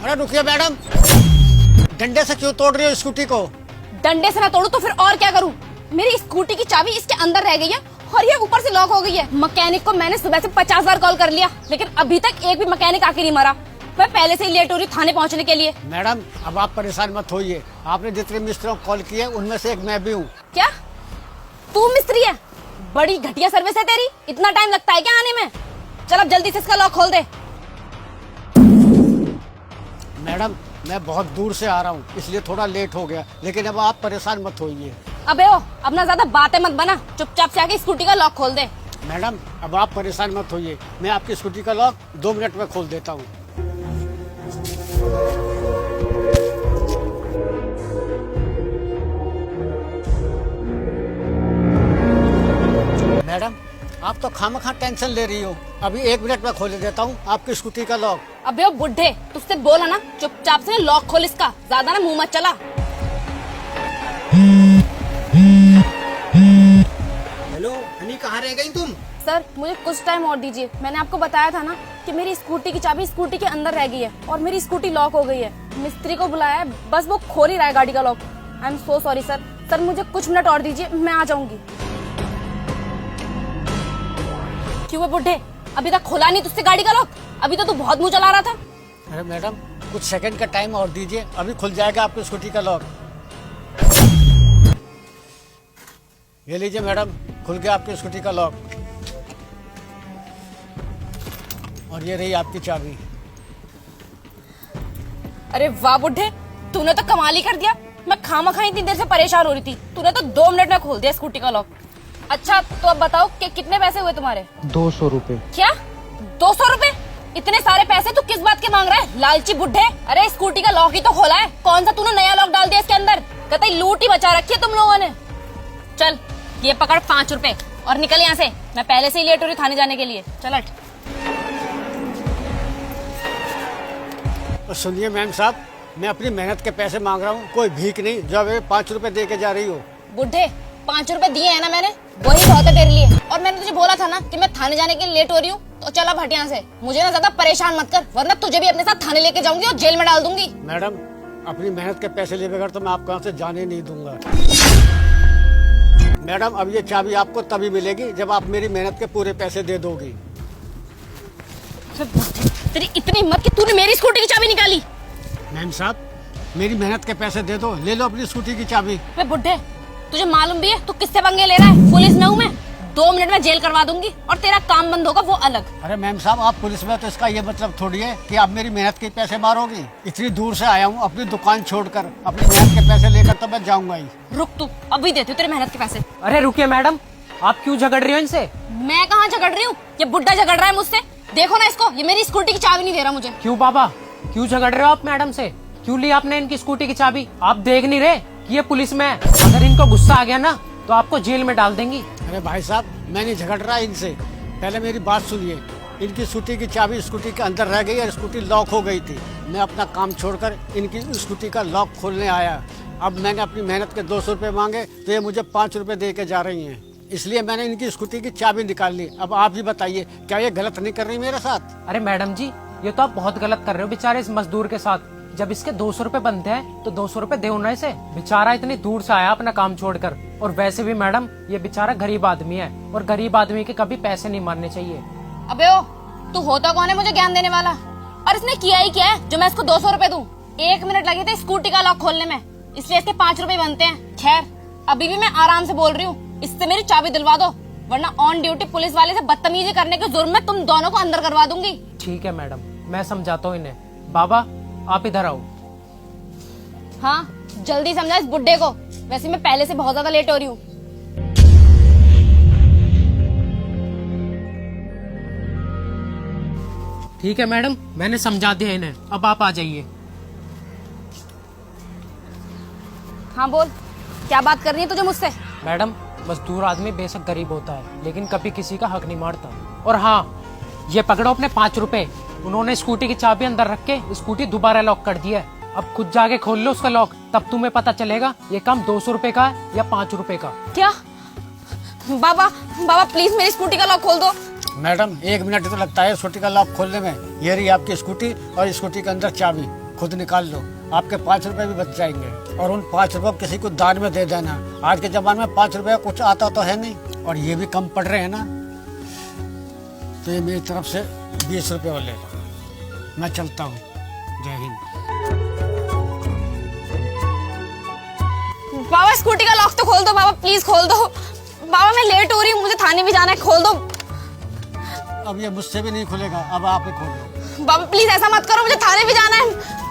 अरे रुकिए मैडम, डंडे से क्यों तोड़ रही हो स्कूटी को? डंडे से ना तोड़ू तो फिर और क्या करूं? मेरी स्कूटी की चाबी इसके अंदर रह गई है और ये ऊपर से लॉक हो गई है। मैकेनिक को मैंने सुबह से 50 बार कॉल कर लिया, लेकिन अभी तक एक भी मैकेनिक आके नहीं मरा। मैं पहले से ही लेट हो रही थाने पहुंचने के लिए। मैडम अब आप परेशान मत होइए, आपने जितने मिस्त्रियों को कॉल किए उनमें से एक मैं भी हूँ। क्या तू मिस्त्री है? बड़ी घटिया सर्विस है तेरी, इतना टाइम लगता है क्या आने में? चल अब जल्दी से इसका लॉक खोल दे। मैडम मैं बहुत दूर से आ रहा हूँ इसलिए थोड़ा लेट हो गया, लेकिन अब आप परेशान मत होइए। अबे ओ, अब ना ज्यादा बातें मत बना, चुपचाप से आके स्कूटी का लॉक खोल दे। मैडम अब आप परेशान मत होइए, मैं आपकी स्कूटी का लॉक 2 मिनट में खोल देता हूँ। मैडम आप तो खामखा टेंशन ले रही हो, अभी 1 मिनट में खोल देता हूँ आपकी स्कूटी का लॉक। अबे ओ बुड्ढे, तुझसे बोला ना चुपचाप से लॉक खोल इसका, ज्यादा ना मुंह मत चला। हेलो हनी, कहाँ रह गई तुम? सर मुझे कुछ टाइम और दीजिए, मैंने आपको बताया था ना कि मेरी स्कूटी की चाबी स्कूटी के अंदर रह गई है और मेरी स्कूटी लॉक हो गई है। मिस्त्री को बुलाया है, बस वो खोल ही रहा है गाड़ी का lock. I am so sorry sir. Sir मुझे कुछ मिनट और दीजिए, मैं आ जाऊंगी। क्यों है बुड्ढे, अभी तक खोला नहीं तुझसे गाड़ी का लॉक? अभी तो तू बहुत मुंह चला रहा था। अरे मैडम कुछ सेकंड का टाइम और दीजिए, अभी खुल जाएगा आपकी स्कूटी का लॉक। ये लीजिए मैडम, खुल गया आपकी स्कूटी का लॉक। और ये रही आपकी चाबी। अरे वाह बुड्ढे, तूने तो कमाल ही कर दिया। मैं खामखा इतनी देर से परेशान हो रही थी, तूने तो 2 मिनट में खोल दिया स्कूटी का लॉक। अच्छा तो अब बताओ कि कितने पैसे हुए तुम्हारे? 200 रुपए। क्या 200 रुपए? इतने सारे पैसे तू किस बात के मांग रहा है लालची बुड्ढे? अरे स्कूटी का लॉक ही तो खोला है, कौन सा तूने नया लॉक डाल दिया इसके अंदर? कतई लूट ही बचा रखी है तुम लोगों ने। चल ये पकड़ 5 रुपए और निकल यहाँ से, मैं पहले से ही लेट हो रही थाने जाने के लिए। चल हट। तो सुनिए मैम साहब, मैं अपनी मेहनत के पैसे मांग रहा हूँ, कोई भीख नहीं जो अब 5 रुपए दे के जा रही हो। बुड्ढे 5 रुपए दिए है ना मैंने, वही बहुत है तेरे लिए। और मैंने तुझे बोला था ना कि मैं थाने जाने के लिए लेट हो रही हूँ, तो चल अब हट यहाँ से। मुझे ना ज्यादा परेशान मत कर, वरना तुझे भी अपने साथ थाने लेके जाऊंगी और जेल में डाल दूंगी। मैडम अपनी मेहनत के पैसे लिए बगैर तो मैं आपको यहाँ से जाने नहीं दूंगा। मैडम अब ये चाबी आपको तभी मिलेगी जब आप मेरी मेहनत के पूरे पैसे दे दोगी। तेरी इतनी हिम्मत कि तूने मेरी स्कूटी की चाबी निकाली? मैम साहब मेरी मेहनत के पैसे दे दो, ले लो अपनी स्कूटी की चाबी। वे बुड्ढे, तुझे मालूम भी है तू किससे पंगे ले रहा है? पुलिस में हूँ मैं, 2 मिनट में जेल करवा दूंगी और तेरा काम बंद होगा वो अलग। अरे मैम साहब आप पुलिस में तो इसका ये मतलब थोड़ी है कि आप मेरी मेहनत के पैसे मारोगी। इतनी दूर से आया हूँ अपनी दुकान छोड़कर, अपनी मेहनत के पैसे लेकर तो मैं जाऊंगा ही। रुक तू, अभी देती हूँ तेरे मेहनत के पैसे। अरे रुकिए मैडम, आप क्यों झगड़ रही हो इनसे? मैं कहाँ झगड़ रही हूँ, ये बुड्ढा झगड़ रहा है मुझसे। देखो ना इसको, ये मेरी स्कूटी की चाबी नहीं दे रहा मुझे। क्यों बाबा, क्यों झगड़ रहे हो आप मैडम से? क्यों ली आपने इनकी स्कूटी की चाबी? आप देख नहीं रहे कि ये पुलिस में है? अगर इनको गुस्सा आ गया ना तो आपको जेल में डाल देंगी। अरे भाई साहब मैं नहीं झगड़ रहा इनसे, पहले मेरी बात सुनिए। इनकी स्कूटी की चाबी स्कूटी के अंदर रह गई और स्कूटी लॉक हो गई थी। मैं अपना काम छोड़कर इनकी स्कूटी का लॉक खोलने आया। अब मैंने अपनी मेहनत के 200 रुपए मांगे तो ये मुझे 5 रुपए दे के जा रही हैं, इसलिए मैंने इनकी स्कूटी की चाबी निकाल ली। अब आप ही बताइए क्या ये गलत नहीं कर रही मेरे साथ? अरे मैडम जी, ये तो आप बहुत गलत कर रहे हो बेचारे इस मजदूर के साथ। जब इसके 200 रुपए बनते हैं तो 200 रुपए दे उन्हें से। बेचारा इतनी दूर से आया अपना काम छोड़कर। और वैसे भी मैडम ये बेचारा गरीब आदमी है और गरीब आदमी के कभी पैसे नहीं मारने चाहिए। अबे ओ, तू होता कौन है मुझे ज्ञान देने वाला? और इसने किया ही क्या है जो मैं इसको 200 रुपए दूं? 1 मिनट लगे थे स्कूटी का लॉक खोलने में, इसलिए इसके 5 रुपए बनते हैं। खैर अभी भी मैं आराम से बोल रही हूँ, इससे मेरी चाबी दिलवा दो, वरना ऑन ड्यूटी पुलिस वाले से बदतमीजी करने के जुर्म में तुम दोनों को अंदर करवा दूंगी। ठीक है मैडम, मैं समझाता हूँ इन्हें। बाबा आप इधर आओ। हाँ जल्दी समझा इस बुड्ढे को, वैसे मैं पहले से बहुत ज्यादा लेट हो रही हूँ। ठीक है मैडम, मैंने समझा दिया इन्हें, अब आप आ जाइए। हाँ बोल, क्या बात करनी है तुझे मुझसे? मैडम मजदूर आदमी बेशक गरीब होता है लेकिन कभी किसी का हक नहीं मारता। और हाँ, ये पकड़ो अपने 5 रुपए। उन्होंने स्कूटी की चाबी अंदर रख के स्कूटी दोबारा लॉक कर दिया है। अब खुद जाके खोल लो उसका लॉक, तब तुम्हें पता चलेगा ये काम 200 रुपए का है या 5 रुपए का। क्या? बाबा बाबा प्लीज मेरी स्कूटी का लॉक खोल दो। मैडम 1 मिनट तो लगता है स्कूटी का लॉक खोलने में। ये रही आपकी स्कूटी और स्कूटी के अंदर चाबी। खुद निकाल लो, आपके 5 रुपए भी बच जाएंगे। और उन 5 रुपए किसी को दान में दे देना। आज के जमाने में 5 रुपए कुछ आता तो है नहीं, और ये भी कम पड़ रहे हैं ना, तो ये मेरी तरफ से 20 रुपए और ले लो। मैं चलता हूँ। जय हिंद। बाबा स्कूटी का लॉक तो खोल दो बाबा, प्लीज खोल दो। बाबा मैं लेट हो रही हूँ, मुझे थाने भी जाना है, खोल दो। अब ये मुझसे भी नहीं खुलेगा, अब आप ही खोलो। बाबा प्लीज ऐसा मत करो, मुझे थाने भी जाना है।